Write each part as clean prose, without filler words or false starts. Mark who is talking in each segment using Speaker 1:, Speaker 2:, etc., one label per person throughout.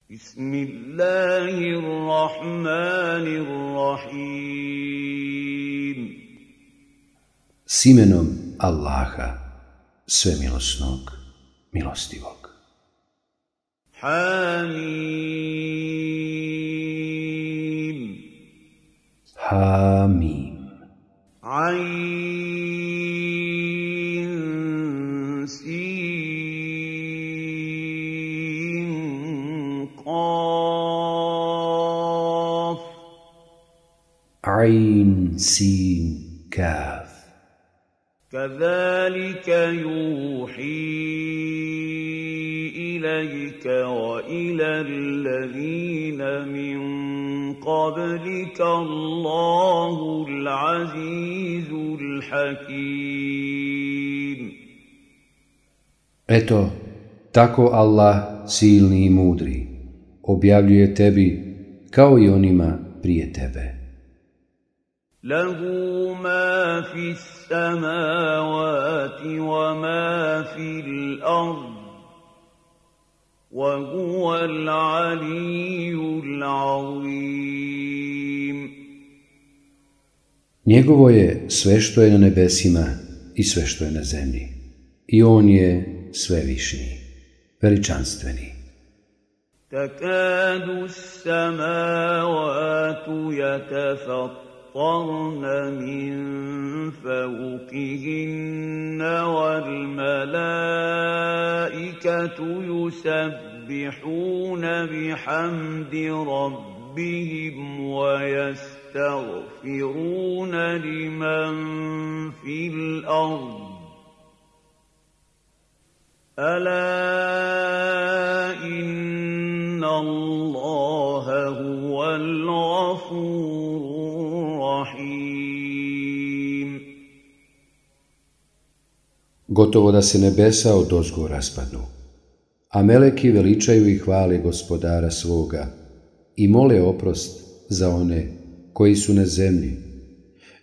Speaker 1: Bismillahirrahmanirrahim.
Speaker 2: S imenom Allaha, svemilosnog, milostivog.
Speaker 1: Hamim.
Speaker 2: Hamim.
Speaker 1: Ain, sin, qaf.
Speaker 2: Ain, sin, kaf.
Speaker 1: كذلك يوحي إليك وإلى الذين من قبلك الله العزيز الحكيم.
Speaker 2: Eto, tako Allah, silni i mudri, objavljuje tebi kao i onima prije tebe.
Speaker 1: له ما في السماوات وما في الأرض وهو العلي العظيم.
Speaker 2: Njegovo je sve što je na nebesima i sve što je na zemlji. I on je svevišnji, veličanstveni.
Speaker 1: تكاد السماوات يتفطرن من فوقهن والملائكة يسبحون بحمد ربهم ويستغفرون لمن في الأرض ألا إن الله هو الغفور الرحيم.
Speaker 2: Gotovo da se nebesa odozgo raspadnu, a meleki veličaju i hvale gospodara svoga i mole oprost za one koji su na zemlji.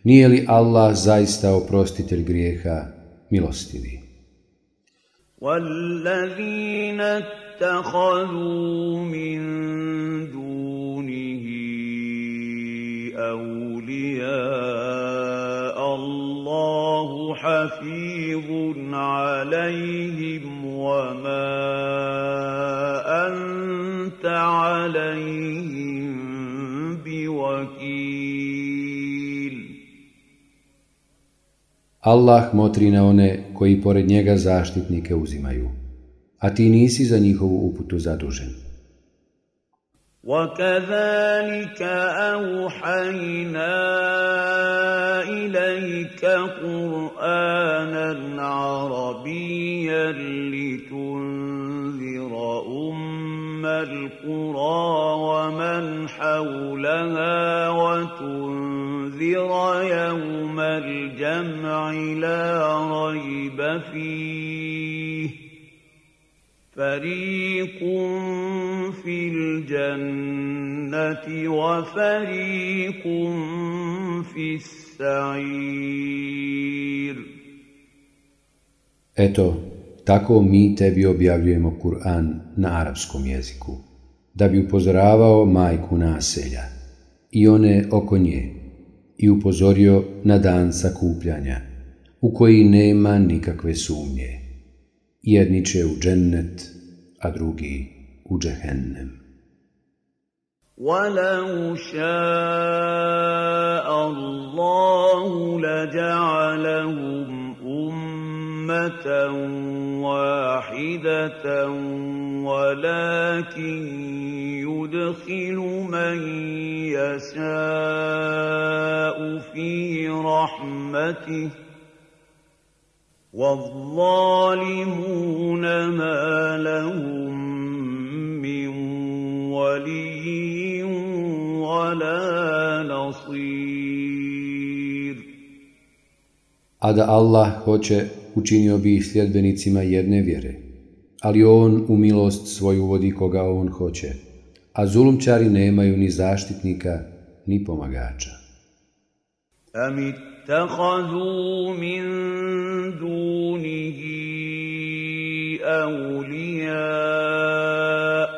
Speaker 2: Nije li Allah zaista oprostitelj grijeha, milostivi?
Speaker 1: وَالَّذِينَ اتَّخَذُوا مِن دُونِهِ أَوْلِيَاءَ اللَّهُ حَفِيظٌ عَلَيْهِمْ وَمَا أَنتَ عَلَيْهِمْ بِوَكِيلٍ.
Speaker 2: Allah motri na one koji pored njega zaštitnike uzimaju, a ti nisi za njihovu uputu zadužen.
Speaker 1: وَكَذَلِكَ أَوْحَيْنَا إِلَيْكَ قُرْآنًا عَرَبِيًّا لِتُنذِرَ الْقُرَىٰ وَمَنْ حَوْلَهَا وَتُنذِرَ يَوْمَ الْجَمْعِ لَا رَيْبَ فِيهِ فَرِيقٌ فِي الْجَنَّةِ وَفَرِيقٌ فِي السَّعِيرِ.
Speaker 2: Eto, tako mi tebi objavljujemo Kur'an na arapskom jeziku, da bi upozoravao majku naselja i one oko nje i upozorio na dan sakupljanja, u koji nema nikakve sumnje. Jedni će u džennet, a drugi u džehennem.
Speaker 1: وَلَوْ شَاءَ اللَّهُ لَجَعَلَهُمْ أُمَّةً وَاحِدَةً وَلَكِنْ يُدْخِلُ مَنْ يَشَاءُ فِي رَحْمَتِهِ وَالظَّالِمُونَ مَا لَهُم مِّن وَلِيٍّ وَلَا نَصِيرٍ.
Speaker 2: A da Allah hoće, učinio bi ih sljedbenicima jedne vjere, ali on u milost svoju vodi koga on hoće, a zulumčari nemaju ni zaštitnika, ni pomagača.
Speaker 1: أَمِ اتَّخَذُوا مِن دُونِهِ أَوْلِيَاءَ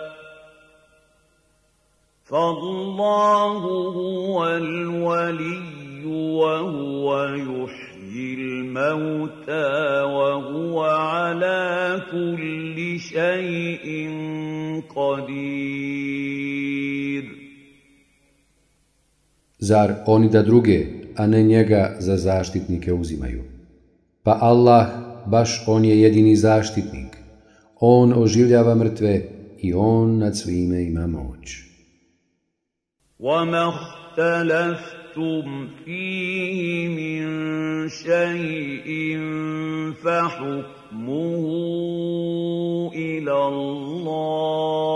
Speaker 1: فالله هو الولي وهو يحيي الموتى وهو على كل شيء قدير.
Speaker 2: Zar oni da druge, a ne njega za zaštitnike uzimaju? Pa Allah, baš on je jedini zaštitnik. On oživljava mrtve i on nad svime ima moć.
Speaker 1: وَمَا اخْتَلَفْتُمْ فِيهِ مِنْ شَيْءٍ فَحُكْمُهُ إِلَى اللَّهِ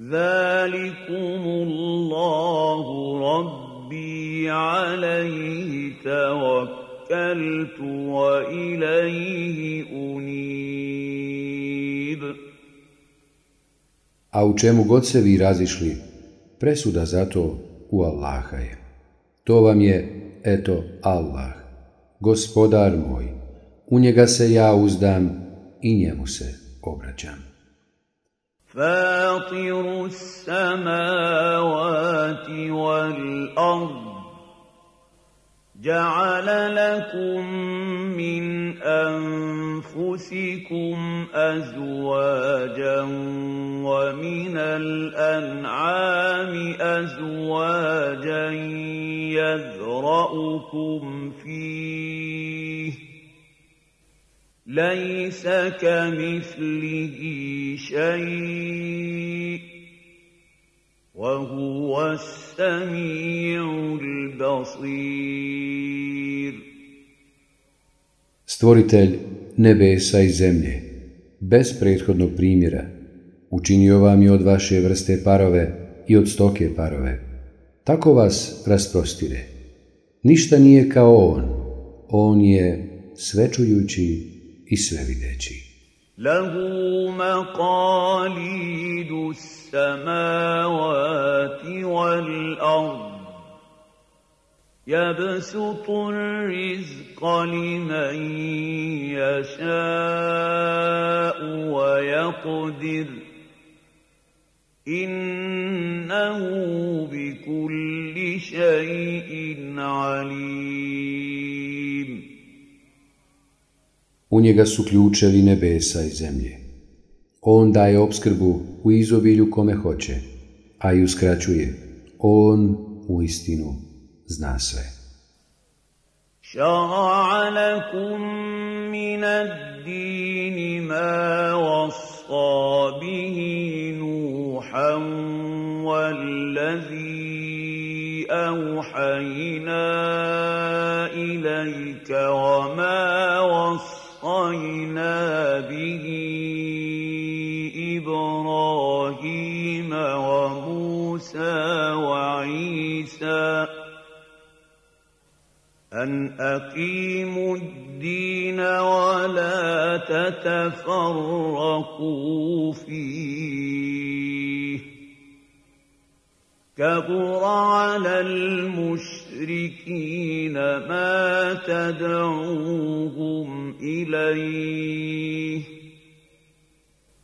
Speaker 1: ذَلِكُمُ اللَّهُ رَبِّي عَلَيْهِ تَوَكَّلْتُ وَإِلَيْهِ أُنِيبُ.
Speaker 2: A u čemu god se vi razišli, presuda za to u Allaha je. To vam je, eto, Allah, gospodar moj, u njega se ja uzdam i njemu se obraćam.
Speaker 1: فاطر السماوات والأرض جعل لكم من أنفسكم أزواجا ومن الأنعام أزواجا يذرأكم فيه ليس كمثله شيء وهو السميع البصير.
Speaker 2: Stvoritelj nebesa i zemlje, bez prethodnog primjera, učinio vam je od vaše vrste parove i od stoke parove. Tako vas rasprostire. Ništa nije kao on je svečujući i svevideći.
Speaker 1: Lahu maqalidu samavati wal ard yabsutu rizqa liman yasha'u wa yaqdir innahu bikulli shay'in alim.
Speaker 2: U njega su ključevi nebesa i zemlje. On daje opskrbu u izobilju kome hoće, a i uskraćuje. On uistinu zna sve.
Speaker 1: Šara'a lakum min ad-dini ma wassa bihi Nuhan wallazi awhayna ilayka wa ma وَصَّيْنَا بِهِ إِبْرَاهِيمَ وَمُوسَى وَعِيسَى أَنْ أَقِيمُوا الدِّينَ وَلَا تَتَفَرَّقُوا فِيهِ كَبُرَ عَلَى الْمُشْرِكِينَ مَا تَدْعُوهُمْ إِلَيْهِ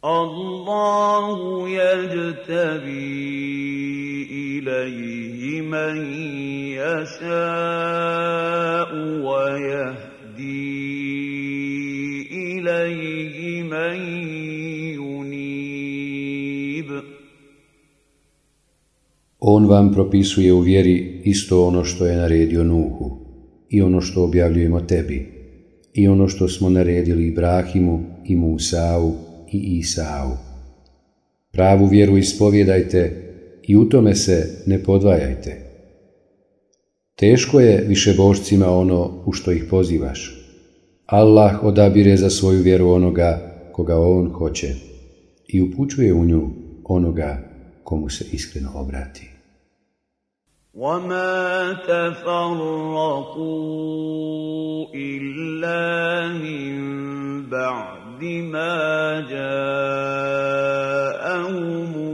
Speaker 1: اللَّهُ يَجْتَبِي إِلَيْهِ مَن يَشَاءُ وَيَهْدِي إِلَيْهِ مَن يُنِيبُ.
Speaker 2: On vam propisuje u vjeri isto ono što je naredio Nuhu i ono što objavljujemo tebi i ono što smo naredili Ibrahimu i Musau i Isau. Pravu vjeru ispovjedajte i u tome se ne podvajajte. Teško je višebožcima ono u što ih pozivaš. Allah odabire za svoju vjeru onoga koga on hoće i upućuje u nju onoga komu se iskreno obrati.
Speaker 1: وَمَا تَفَرَّقُوا إِلَّا مِن بَعْدِ مَا جَاءَهُمُ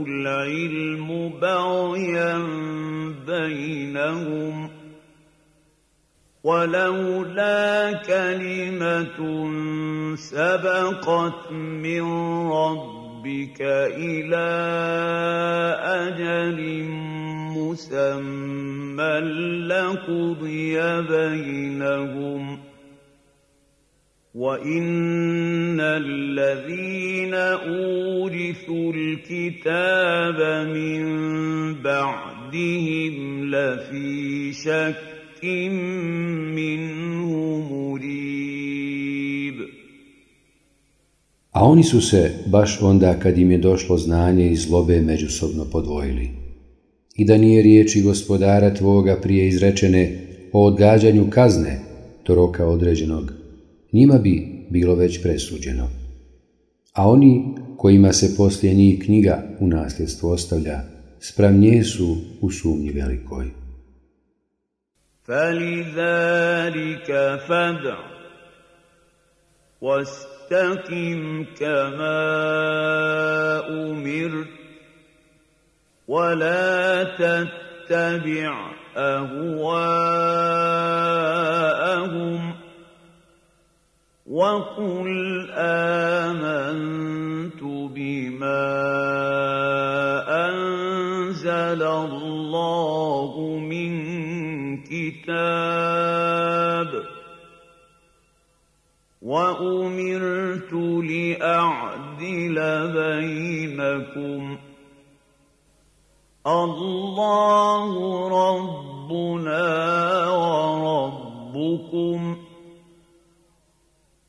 Speaker 1: الْعِلْمُ بَغْيًا بَيْنَهُمْ وَلَوْلَا كَلِمَةٌ سَبَقَتْ مِن رَّبِّكَ ربك إلى أجل مسمى لقضي بينهم وإن الذين أورثوا الكتاب من بعدهم لفي شك منه مريب.
Speaker 2: A oni su se, baš onda kad im je došlo znanje i zlobe, međusobno podvojili. I da nije riječi gospodara tvoga prije izrečene o odgađanju kazne do roka određenog, njima bi bilo već presuđeno. A oni kojima se poslije njih knjiga u nasljedstvo ostavlja, spram nje su u sumnji velikoj.
Speaker 1: فَلِذَلِكَ فَادْعُ وَاسْتَقِمْ كَمَا أُمِرْتَ وَلَا تَتَّبِعْ أَهْوَاءَهُمْ وَقُلْ آمَنْتُ بِمَا أَنزَلَ اللَّهُ مِنْ كِتَابٍ وَأُمِرْتُ لِأَعْدِلَ بَيْنَكُمْ اللَّهُ رَبُّنَا وَرَبُّكُمْ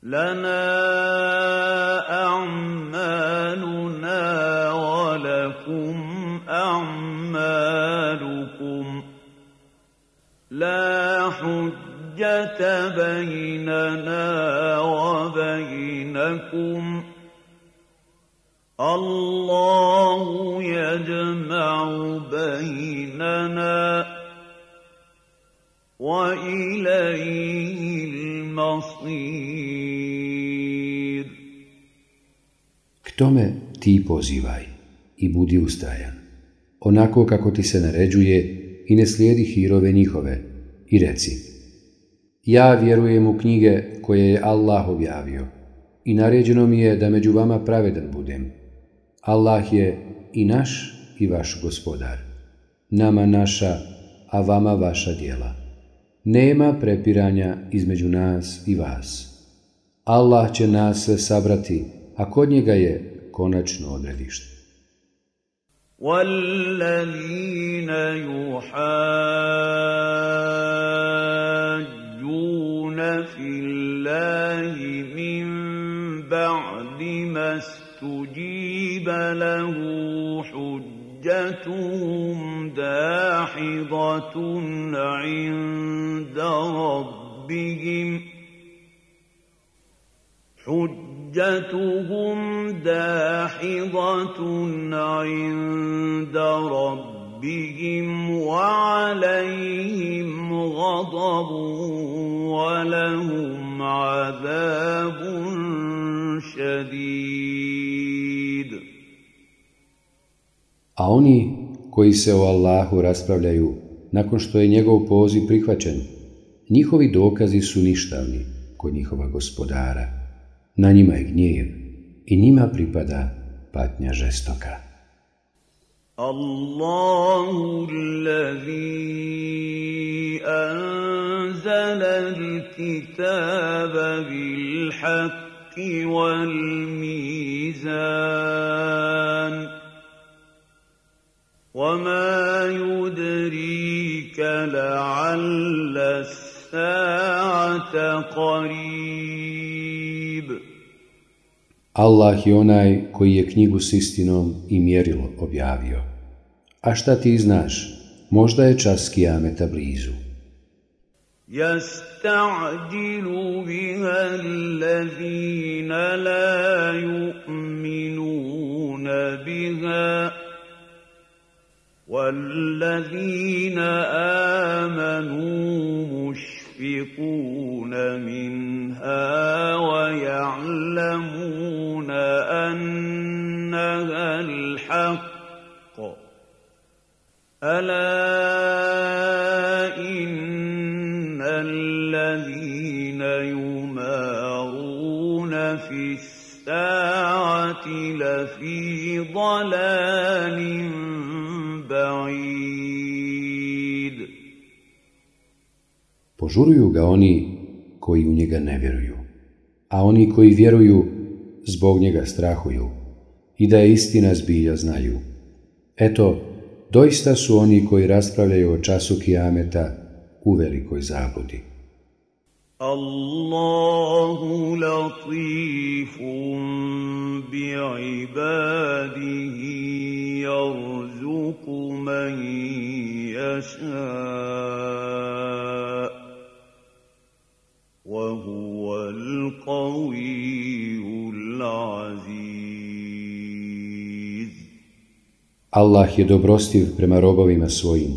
Speaker 1: لَنَا أَعْمَالُنَا وَلَكُمْ أَعْمَالُكُمْ لَا حُجَّةَ بَيْنَنَا وَبَيْنَكُمْ اللَّهُ يَجْمَعُ بَيْنَنَا وَإِلَيْهِ الْمَصِيرُ.
Speaker 2: K tome ti pozivaj i budi ustrajan, onako kako ti se naređuje, i ne slijedi hirove njihove, i reci: ja vjerujem u knjige koje je Allah objavio i naređeno mi je da među vama pravedan budem. Allah je i naš i vaš gospodar, nama naša, a vama vaša djela. Nema prepiranja između nas i vas. Allah će nas sve sabrati, a kod njega je konačno odredište.
Speaker 1: وَالَّذِينَ يُحَاجُّونَ فِي اللَّهِ مِن بَعْدِ مَا اسْتُجِيبَ لَهُ حُجَّتُهُمْ دَاحِضَةٌ عِندَ رَبِّهِمْ وَعَلَيْهِمْ غَضَبٌ وَلَهُمْ عَذَابٌ شَدِيدٌ.
Speaker 2: A oni koji se o Allahu raspravljaju nakon što je njegov poziv prihvaćen, njihovi dokazi su ništavni kod njihova gospodara. Na njima je gnjev i njima pripada patnja žestoka.
Speaker 1: Allahu allazi anzala al-kitaba bil haqqi wal mizan وَمَا يُدْرِيكَ لَعَلَّ السَّاعَةَ قَرِيبٌ.
Speaker 2: Allah je onaj koji je knjigu s istinom i mjerilo objavio. A šta ti znaš, možda je čas kijameta blizu.
Speaker 1: يَسْتَعْجِلُ بِهَا الَّذِينَ لَا يُؤْمِنُونَ بِهَا وَالَّذِينَ آمَنُوا مُشْفِقُونَ مِنْهَا وَيَعْلَمُونَ أَنَّهَا الْحَقُّ أَلَا إِنَّ الَّذِينَ يُمَارُونَ فِي السَّاعَةِ لفي ضلال بعيد.
Speaker 2: Požuruju ga oni koji u njega ne vjeruju, a oni koji vjeruju zbog njega strahuju i da je istina zbilja znaju. Eto, doista su oni koji raspravljaju o času kijameta u velikoj zabludi.
Speaker 1: Allahu latifun bi'ibadihi yarzuqu man yasha wa huwal qawiyyul aziz.
Speaker 2: Allah je dobrostiv prema robovima svojim.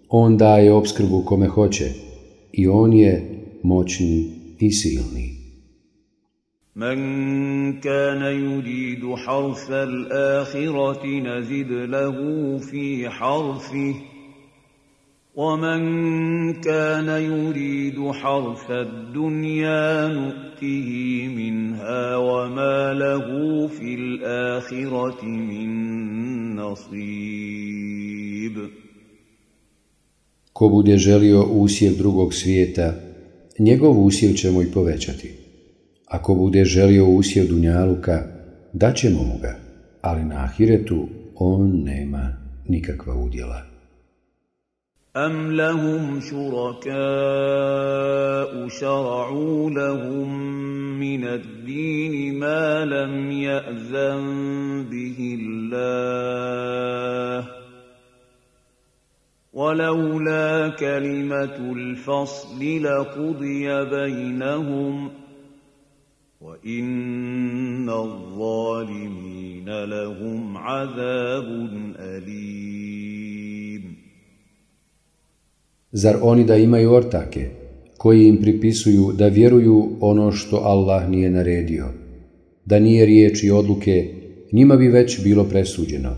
Speaker 2: On daje opskrbu kome hoće i on je moćni i silni.
Speaker 1: من كان يريد حرث الآخرة نزد له في حرثه ومن كان يريد حرث الدنيا نؤته منها وما له في الآخرة من نصيب.
Speaker 2: Ko bude želio usjev drugog svijeta, njegov usjev ćemo i povećati. Ako bude želio usjev dunjaluka, daćemo mu ga, ali na ahiretu on nema nikakva udjela.
Speaker 1: أَمْ لَهُمْ شُرَكَاءُ شَرَعُوا لَهُم مِّنَ الدِّينِ مَا لَمْ يَأْذَن بِهِ اللَّهُ وَلَوْلَا كَلِمَةُ الْفَصْلِ لَقُضِيَ بَيْنَهُمْ وَإِنَّ الظَّالِمِينَ لَهُمْ عَذَابٌ أَلِيمٌ.
Speaker 2: Zar oni da imaju ortake, koji im pripisuju da vjeruju ono što Allah nije naredio? Da nije riječi odluke, njima bi već bilo presuđeno,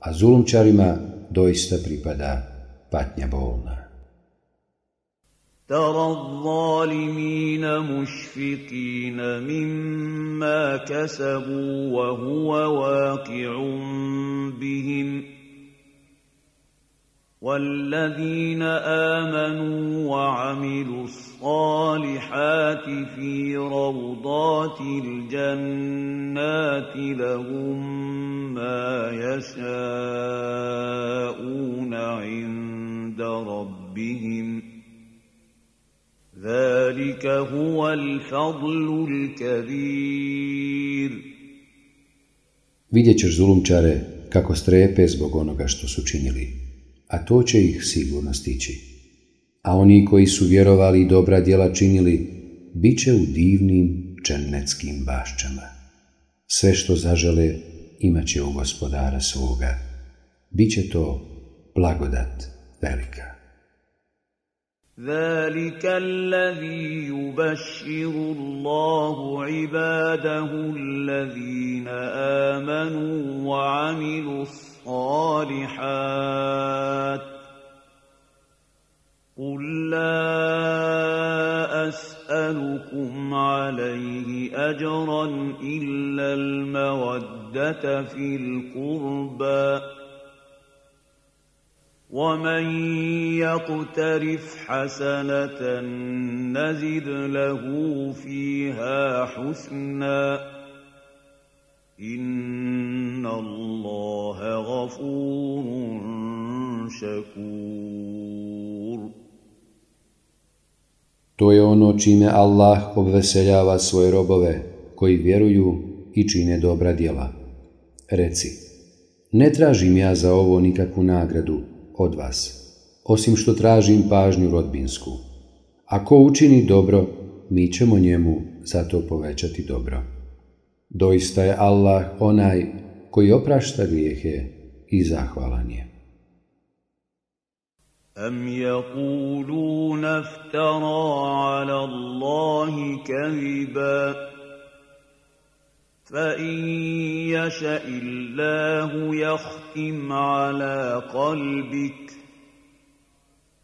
Speaker 2: a zulumčarima doista pripada patnja bolna.
Speaker 1: ترى الظالمين مشفقين مما كسبوا وهو واقع بهم والذين آمنوا وعملوا الصالحات في روضات الجنات لهم ما يشاءون عند ربهم ذلك هو الفضل الكبير.
Speaker 2: Vidjet ćeš zulumčare kako strepe zbog onoga što su činili, a to će ih sigurno stići. A oni koji su vjerovali i dobra djela činili, bit će u divnim džennetskim bašćama. Sve što zažele imat će u gospodara svoga. Biće to blagodat velika.
Speaker 1: ذلك الذي يبشر الله عباده الذين آمنوا وعملوا الصالحات قل لا أسألكم عليه أجرا إلا المودة في القربى ومن يقترف حسنة نزد له فيها حسنا إن الله غفور شكور.
Speaker 2: To je ono čime Allah obveseljava svoje robove koji vjeruju i čine dobra djela. Reci, ne tražim ja za ovo nikakvu nagradu od vas, osim što tražim pažnju rodbinsku. Ako učini dobro, mi ćemo njemu za to povećati dobro. Doista je Allah onaj koji oprašta grijehe i zahvalan je.
Speaker 1: أَمْ يَقُولُونَ افْتَرَىٰ عَلَى اللَّهِ كَذِبًا فَإِن يَشَإِ اللَّهُ يَخْتِمْ عَلَىٰ قَلْبِكَ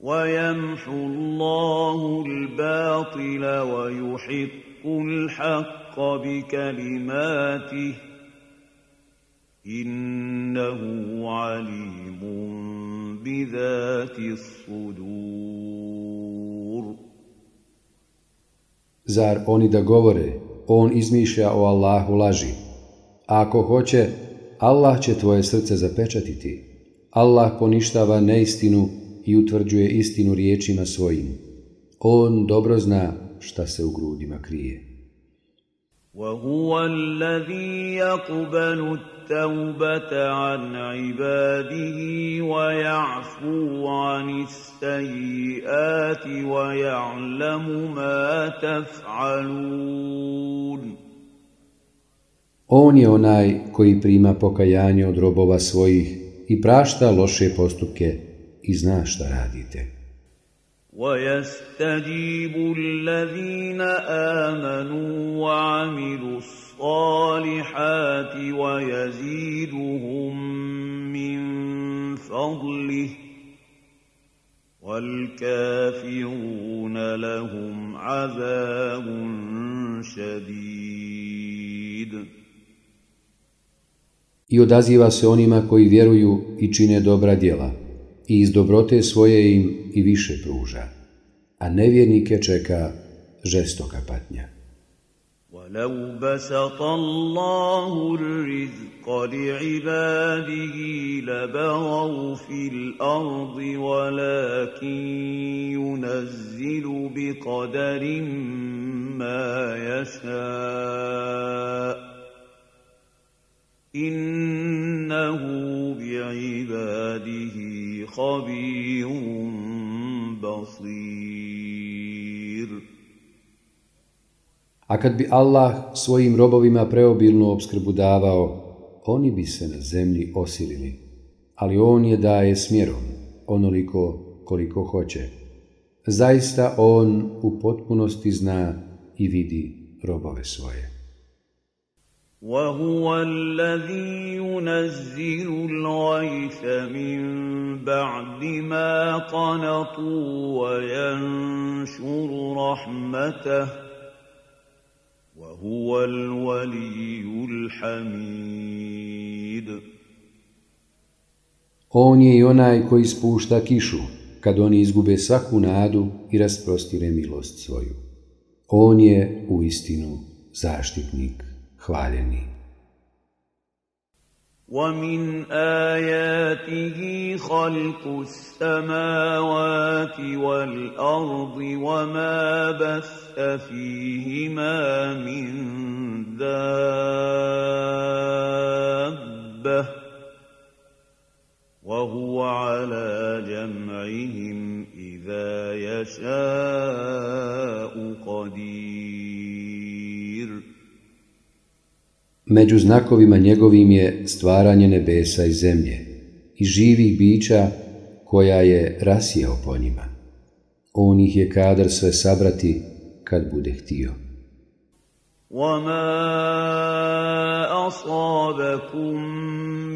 Speaker 1: وَيَمْحُ اللَّهُ الْبَاطِلَ وَيُحِقُّ الْحَقَّ بِكَلِمَاتِهِ innahu alimun bi zati sudur.
Speaker 2: Zar oni da govore, on izmišlja o Allahu laži? A ako hoće, Allah će tvoje srce zapečatiti. Allah poništava neistinu i utvrđuje istinu riječima svojim. On dobro zna šta se u grudima krije.
Speaker 1: وَهُوَ الَّذِي يَقْبَلُ التَّوْبَةَ عَنْ عِبَادِهِ وَيَعْفُو عَنِ السَّيِّئَاتِ وَيَعْلَمُ مَا تَفْعَلُونَ.
Speaker 2: On je onaj koji prima pokajanje od robova svojih i prašta loše postupke i zna šta radite.
Speaker 1: وَيَسْتَجِيبُ الَّذِينَ آمَنُوا وَعَمِلُوا الصَّالِحَاتِ وَيَزِيدُهُم مِّن فَضْلِهِ وَالْكَافِرُونَ لَهُمْ عَذَابٌ شَدِيدٌ.
Speaker 2: I odaziva se onima koji vjeruju i čine dobra djela, i iz dobrote svoje im i više pruža, a nevjernike čeka žestoka patnja.
Speaker 1: وَلَوْ بَسَطَ اللَّهُ الرِّزْقَ لِعِبَادِهِ لَبَغَوْا فِي الْأَرْضِ وَلَكِنْ يُنَزِّلُ بِقَدَرٍ مَا يَشَاءُ إِنَّهُ بِعِبَادِهِ خَبِيرٌ بَصِيرٌ.
Speaker 2: A kad bi Allah svojim robovima preobilnu opskrbu davao, oni bi se na zemlji osilili, ali on je daje smjerom, onoliko koliko hoće. Zaista on u potpunosti zna i vidi robove svoje.
Speaker 1: وَهُوَ الَّذِي يُنَزِّلُ الْغَيْثَ مِن بَعْدِ مَا قَنَطُوا وَيَنشُرُ رَحْمَتَهُ وَهُوَ الْوَلِيُّ الْحَمِيدُ.
Speaker 2: On je i onaj koji spušta kišu, kad oni izgube svaku nadu i rasprostire milost svoju. On je uistinu zaštitnik hvaljeni.
Speaker 1: وَمِنْ آيَاتِهِ خَلْقُ السَّمَاوَاتِ وَالْأَرْضِ وَمَا بَثَّ فِيهِمَا مِنْ دَابَّةٍ وَهُوَ عَلَى جَمْعِهِمْ إِذَا يَشَاءُ قَدِيرٌ.
Speaker 2: Među znakovima njegovim je stvaranje nebesa i zemlje i živih bića koja je rasijao po njima. On ih je kadar sve sabrati kad bude htio.
Speaker 1: وَمَا أَصَابَكُم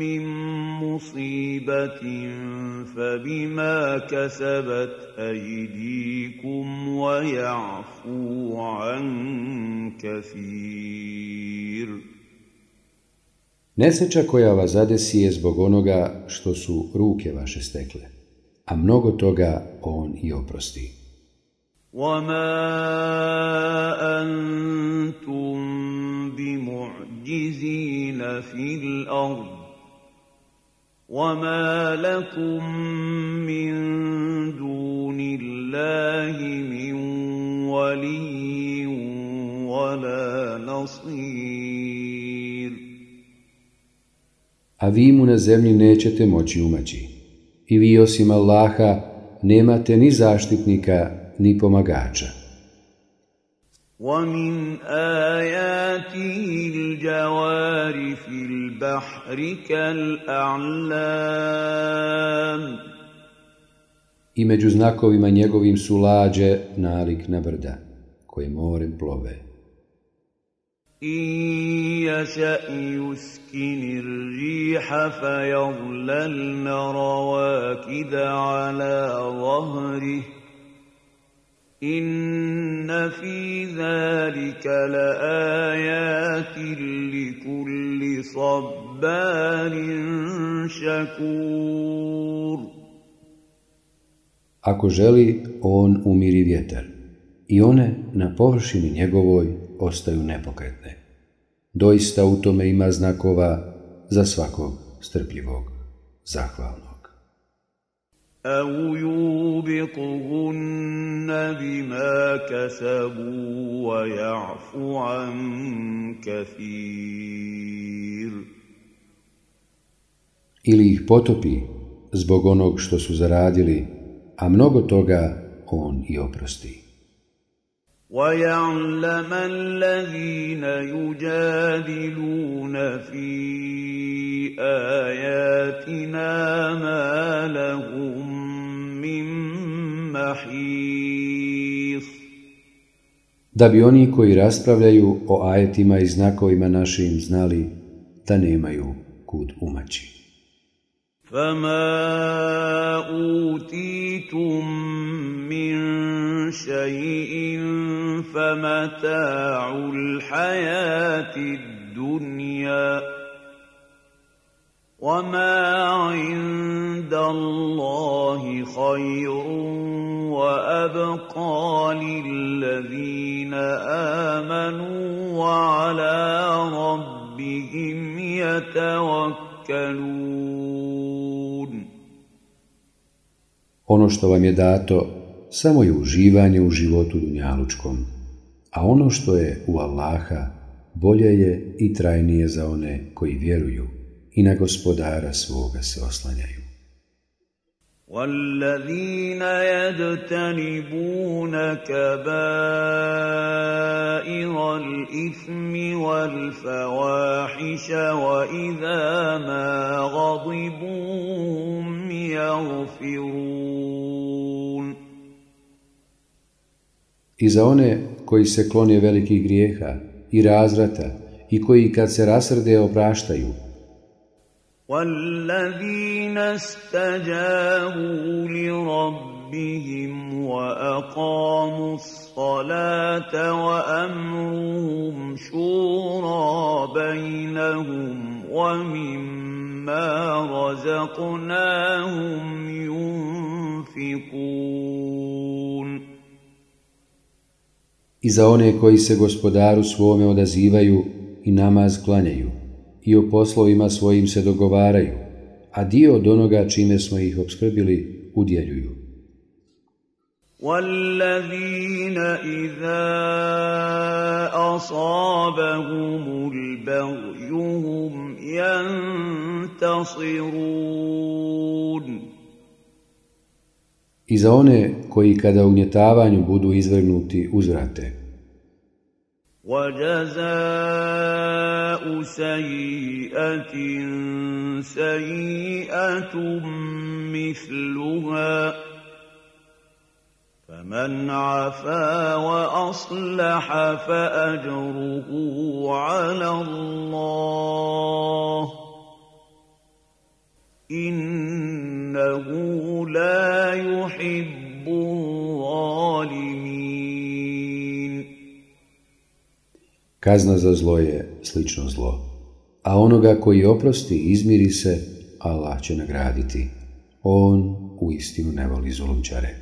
Speaker 1: مِّن مُّصِيبَةٍ فَبِمَا كَسَبَتْ أَيْدِيكُمْ وَيَعْفُو عَن كَثِيرٍ.
Speaker 2: Nesreća koja vas zadesi je zbog onoga što su ruke vaše stekle, a mnogo toga on i oprosti.
Speaker 1: وَمَا أَنْتُمْ بِمُعْجِزِينَ فِي الْأَرْضِ وَمَا لَكُمْ مِنْ دُونِ اللَّهِ مِنْ وَلِيٍّ وَلَا نَصِيرٍ.
Speaker 2: A vi mu na zemlji nećete moći umaći, i vi osim Allaha nemate ni zaštitnika ni pomagača.
Speaker 1: وَمِنْ آيَاتِهِ الْجَوَارِ فِي الْبَحْرِ كَالْأَعْلَامِ.
Speaker 2: I među znakovima njegovim su lađe nalik na brda, koje morem plove.
Speaker 1: إِن يَشَأْ يُسْكِنِ الرِّيحَ فَيَظْلَلْنَ رَوَاكِدَ عَلَى ظَهْرِهِ إن في ذلك لآيات لكل صبار شكور.
Speaker 2: Ako želi, on umiri vjetar i one na površini njegovoj ostaju nepokretne. Doista u tome ima znakova za svakog strpljivog, zahvalnog.
Speaker 1: أَوْ يُوبِقْهُنَّ بِمَا كَسَبُوا وَيَعْفُ عَنْ كَثِيرٍ.
Speaker 2: Ili ih potopi zbog onog što su zaradili, a mnogo toga on i oprosti.
Speaker 1: وَيَعْلَمَ الَّذِينَ يُجَادِلُونَ فِي آيَاتِنَا مَا لَهُم مِّن مَّحِيصٍ.
Speaker 2: Da bi oni koji raspravljaju o ajetima i znakovima našim znali da nemaju kud umaći.
Speaker 1: فَمَا أُوتِيتُم مِّن شَيْءٍ فَمَتَاعُ الْحَيَاةِ الدُّنْيَا وَمَا عِندَ اللَّهِ خَيْرٌ وَأَبْقَىٰ لِلَّذِينَ آمَنُوا وَعَلَىٰ رَبِّهِمْ يَتَوَكَّلُونَ.
Speaker 2: Ono što vam je dato samo je uživanje u životu dunjalučkom, a ono što je u Allaha bolje je i trajnije za one koji vjeruju i na Gospodara svoga se oslanjaju.
Speaker 1: وَالَّذِينَ يَجْتَنِبُونَ كَبَائِرَ الْإِثْمِ وَالْفَوَاحِشَ وَإِذَا مَا غَضِبُوا هُمْ يَغْفِرُونَ.
Speaker 2: I za one koji se klone velikih grijeha i razvrata i koji kad se rasrde opraštaju.
Speaker 1: وَالَّذِينَ اسْتَجَابُوا لِرَبِّهِمْ وَأَقَامُوا الصَّلَاةَ وَأَمْرُهُمْ شُورَىٰ بَيْنَهُمْ وَمِمَّا رَزَقْنَاهُمْ يُنْفِقُونَ. I
Speaker 2: za one koji se Gospodaru svome odazivaju i namaz klanjaju i o poslovima svojim se dogovaraju, a dio od onoga čime smo ih opskrbili udjeljuju.
Speaker 1: وَالَّذِينَ إِذَا أَصَابَهُمُ الْبَغْيُ هُمْ يَنْتَصِرُونَ.
Speaker 2: I za one koji kada ugnjetavanju budu izvrgnuti uzvrate.
Speaker 1: وَجَزَاءُ سَيِّئَةٍ سَيِّئَةٌ مِثْلُهَا فَمَنْ عَفَا وَأَصْلَحَ فَأَجْرُهُ عَلَى اللَّهِ إِنَّهُ لَا يُحِبُّ الظَّالِمِينَ.
Speaker 2: Kazna za zlo je slično zlo, a onoga koji oprosti i izmiri se, Allah će nagraditi. On uistinu ne voli zulumčare.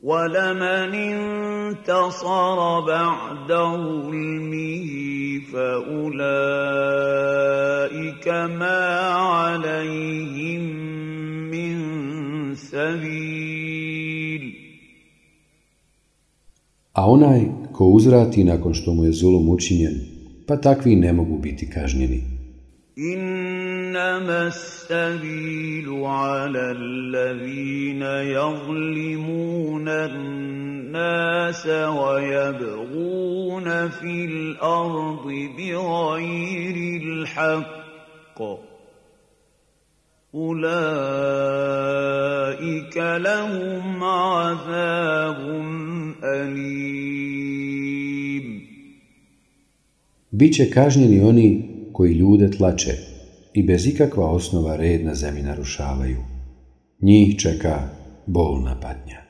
Speaker 1: وَلَمَنِ انْتَصَرَ بَعْدَ ظُلْمِهِ فَأُولَئِكَ مَا عَلَيْهِمْ مِنْ سَبِيلٍ.
Speaker 2: A onaj ko uzvrati nakon što mu je zulum učinjen, pa takvi ne mogu biti kažnjeni.
Speaker 1: إِنَّمَا السَّبِيلُ عَلَى الَّذِينَ يَظْلِمُونَ النَّاسَ وَيَبْغُونَ فِي الْأَرْضِ بِغَيْرِ الْحَقِّ أُولَئِكَ لَهُمْ عَذَابٌ أَلِيمٌ.
Speaker 2: Biće kažnjeni oni koji ljude tlače i bez ikakva osnova red na zemlji narušavaju. Njih čeka bolna patnja.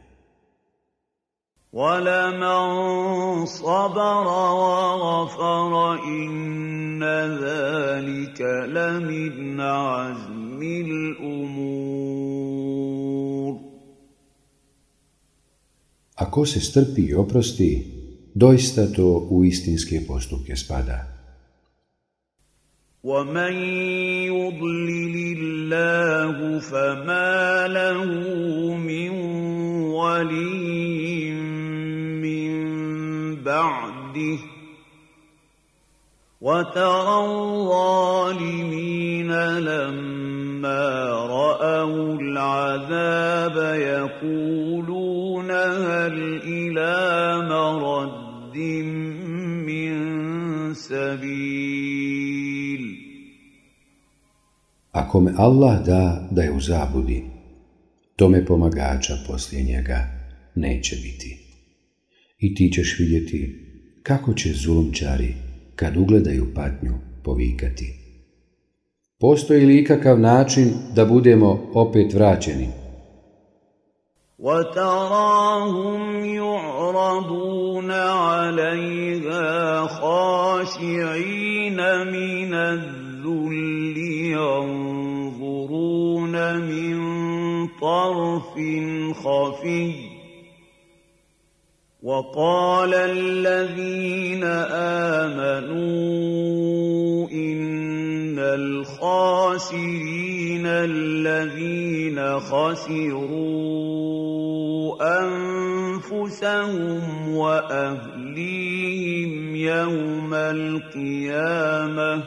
Speaker 1: وَلَمَنْ صَبَرَ وَغَفَرَ إِنَّ ذَلِكَ لَمِنْ عَزْمِ الْأُمُورِ.
Speaker 2: Ako se strpi i oprosti, doista to u istinske postupke spada.
Speaker 1: وَمَنْ يُضْلِلِ اللَّهُ فَمَا لَهُ مِنْ وَلِيٍّ مِّنْ بَعْدِهِ وَتَرَى الظَّالِمِينَ لَمَّا رَأَوُا الْعَذَابَ يَقُولُونَ هَلْ إِلَى مَرَدٍ مِّن سَبِيلٍ.
Speaker 2: Ako me Allah da je u zabludi, tome pomagača poslije njega neće biti. I ti ćeš vidjeti kako će zulumčari, kad ugledaju patnju, povikati. Postoji li ikakav način da budemo opet vraćeni?
Speaker 1: وَتَرَاهُمْ يُعْرَضُونَ عَلَيْهَا خَاشِعِينَ مِنَ الذُّلِّ يَنظُرُونَ مِن طَرْفٍ خَفِيٍّ وَقَالَ الَّذِينَ آمَنُوا إِنَّ الْخَاسِرِينَ الَّذِينَ خَسِرُوا أَنفُسَهُمْ وَأَهْلِيهِمْ يَوْمَ الْقِيَامَةِ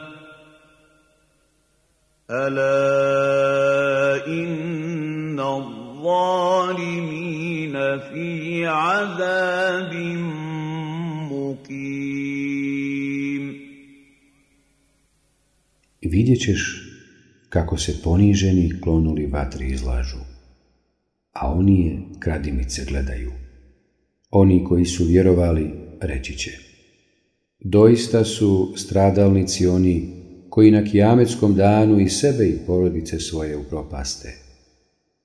Speaker 1: أَلَا إِنَّ الظَّالِمِينَ فِي عَذَابٍ مُقِيمٍ.
Speaker 2: I vidjet ćeš kako se poniženi klonuli vatri izlažu, a oni je kradimice gledaju. Oni koji su vjerovali reći će: doista su stradalnici oni koji na kijametskom danu i sebe i porodice svoje upropaste.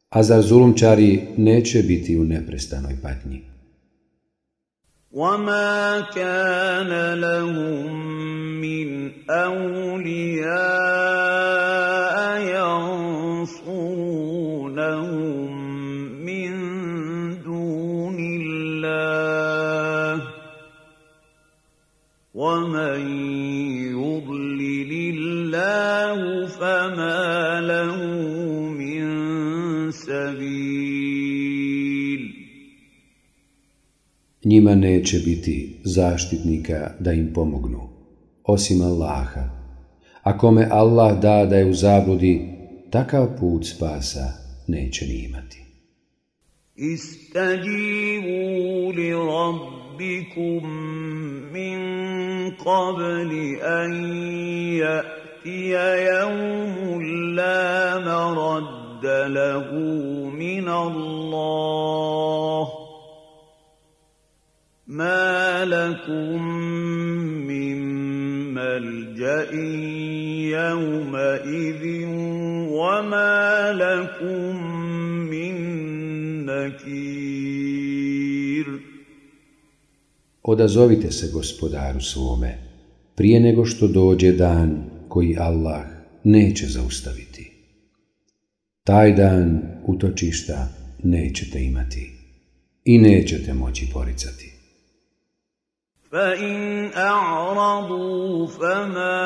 Speaker 2: A zar zulumčari neće biti u neprestanoj patnji?
Speaker 1: وَمَا كَانَ لَهُم مِّنْ أَوْلِيَاءَ يَنصُرُونَهُم مِّن دُونِ اللَّهِ وَمَن يُضْلِلِ اللَّهُ فَمَا لَهُ مِن سَبِيلٍ.
Speaker 2: Njima neće biti zaštitnika da im pomognu, osim Allaha. A kome Allah da je u zabludi, takav put spasa neće ni imati.
Speaker 1: Istajibu li rabbikum min qabli an ya'tiya yawmun la maradda lahu min Allah. ما لكم من ملجأ يومئذ وما لكم من نكير.
Speaker 2: Odazovite se Gospodaru svome, prije nego što dođe dan koji Allah neće zaustaviti. Taj dan utočišta nećete imati i nećete moći poricati.
Speaker 1: فَإِنْ أَعْرَضُوا فَمَا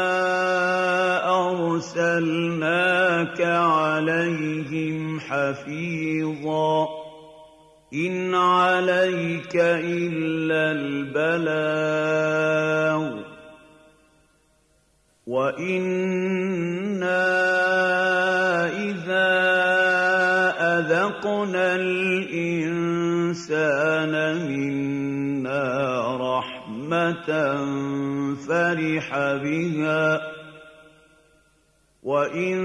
Speaker 1: أَرْسَلْنَاكَ عَلَيْهِمْ حَفِيظًا إِنْ عَلَيْكَ إِلَّا الْبَلَاغُ وَإِنَّا إِذَا أَذَقْنَا الْإِنسَانَ مِنَّا فرح بها وإن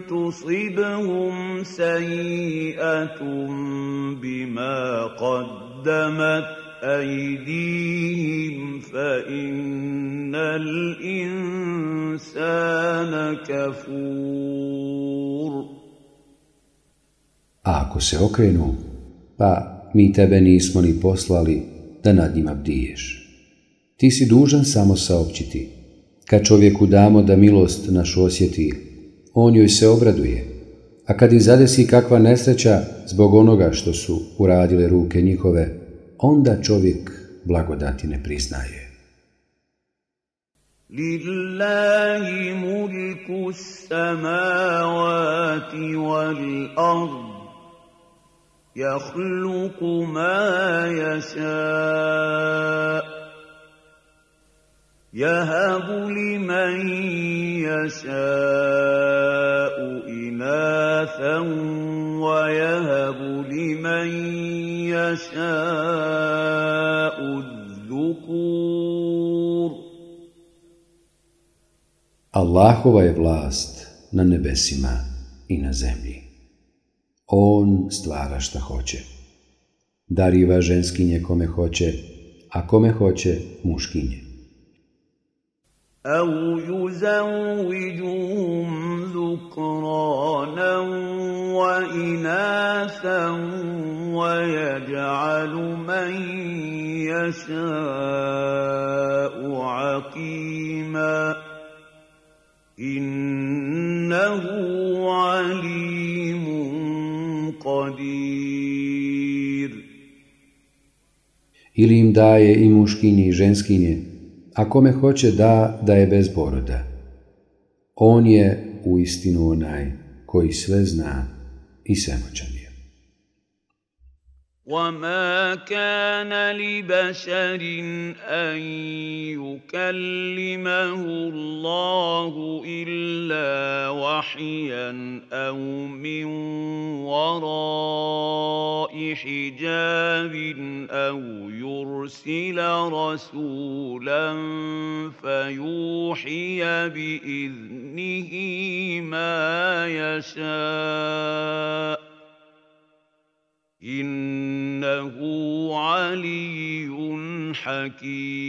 Speaker 1: تصبهم سيئة بما قدمت أيديهم فإن الإنسان كفور.
Speaker 2: A ako se okrenu, pa mi tebe nismo ni poslali da nad njima bdiješ. Ti si dužan samo saopćiti. Kad čovjeku damo da milost našu osjeti, on joj se obraduje, a kad ih zadesi kakva nesreća zbog onoga što su uradile ruke njihove, onda čovjek blagodati ne priznaje.
Speaker 1: Lillahi mulku samavati wal ard, yakhluqu ma yasha, yahabu liman yasha'u inathan wa yahabu liman yasha'u dhukur.
Speaker 2: Allahova je vlast na nebesima i na zemlji. On stvara šta hoće. Dariva ženskinje kome hoće, a kome hoće muškinje.
Speaker 1: أَوْ يُزَوِّجُهُمْ ذُكْرَانًا وَإِنَاثًا وَيَجْعَلُ مَن يَشَاءُ عَقِيمًا إِنَّهُ عَلِيمٌ قَدِيرٌ.
Speaker 2: Ili im daje i muškinje i ženskinje, a kome hoće da je bez poroda. On je uistinu onaj koji sve zna i svemoćan je.
Speaker 1: وَمَا كَانَ لِبَشَرٍ أَن يُكَلِّمَهُ اللَّهُ إِلَّا وَحْيًا أَوْ مِنْ وَرَاءِ حِجَابٍ أَوْ يُرْسِلَ رَسُولًا فَيُوحِيَ بِإِذْنِهِ مَا يَشَاءُ Innahu aliyyun hakim.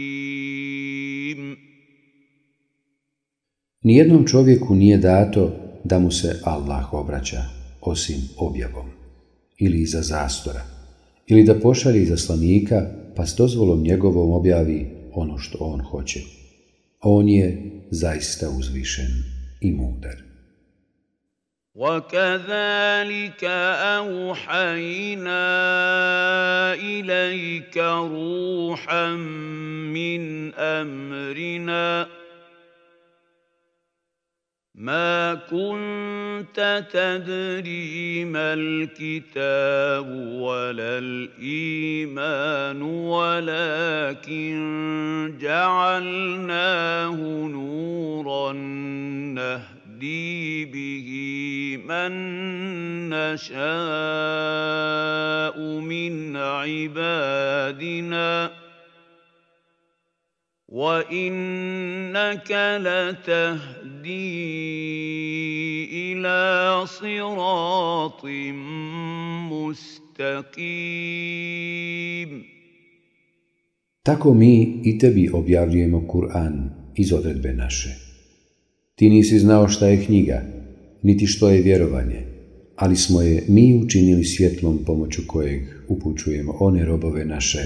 Speaker 2: Nijednom čovjeku nije dato da mu se Allah obraća, osim objavom, ili iza zastora, ili da pošalje izaslanika, pa s dozvolom njegovom objavi ono što on hoće. On je zaista uzvišen i mudar.
Speaker 1: وَكَذَلِكَ أَوْحَيْنَا إِلَيْكَ رُوحًا مِّنْ أَمْرِنَا مَا كُنتَ تَدْرِي مَا الْكِتَابُ وَلَا الْإِيمَانُ وَلَكِنْ جَعَلْنَاهُ نُورًا نهدي به من نشاء من عبادنا وإنك لتهدي إلى صراط مستقيم.
Speaker 2: Tako mi i tebi objavljujemo Kur'an iz odredbe naše. Ti nisi znao šta je knjiga, niti što je vjerovanje, ali smo je mi učinili svjetlom pomoću kojeg upućujemo one robove naše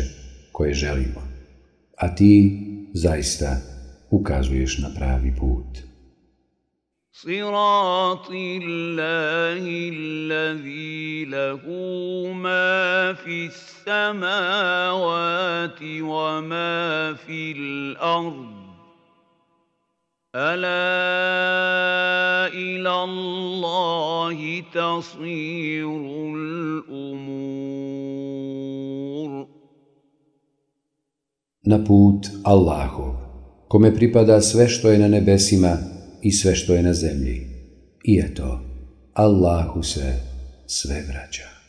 Speaker 2: koje želimo. A ti zaista ukazuješ na pravi put.
Speaker 1: Sirati Allahi allazi lahu ma fis samawati wa ma fil ard. Ala ila Allahi tasirul umur.
Speaker 2: Na put Allahov, kome pripada sve što je na nebesima i sve što je na zemlji. I eto, Allahu se sve vraća.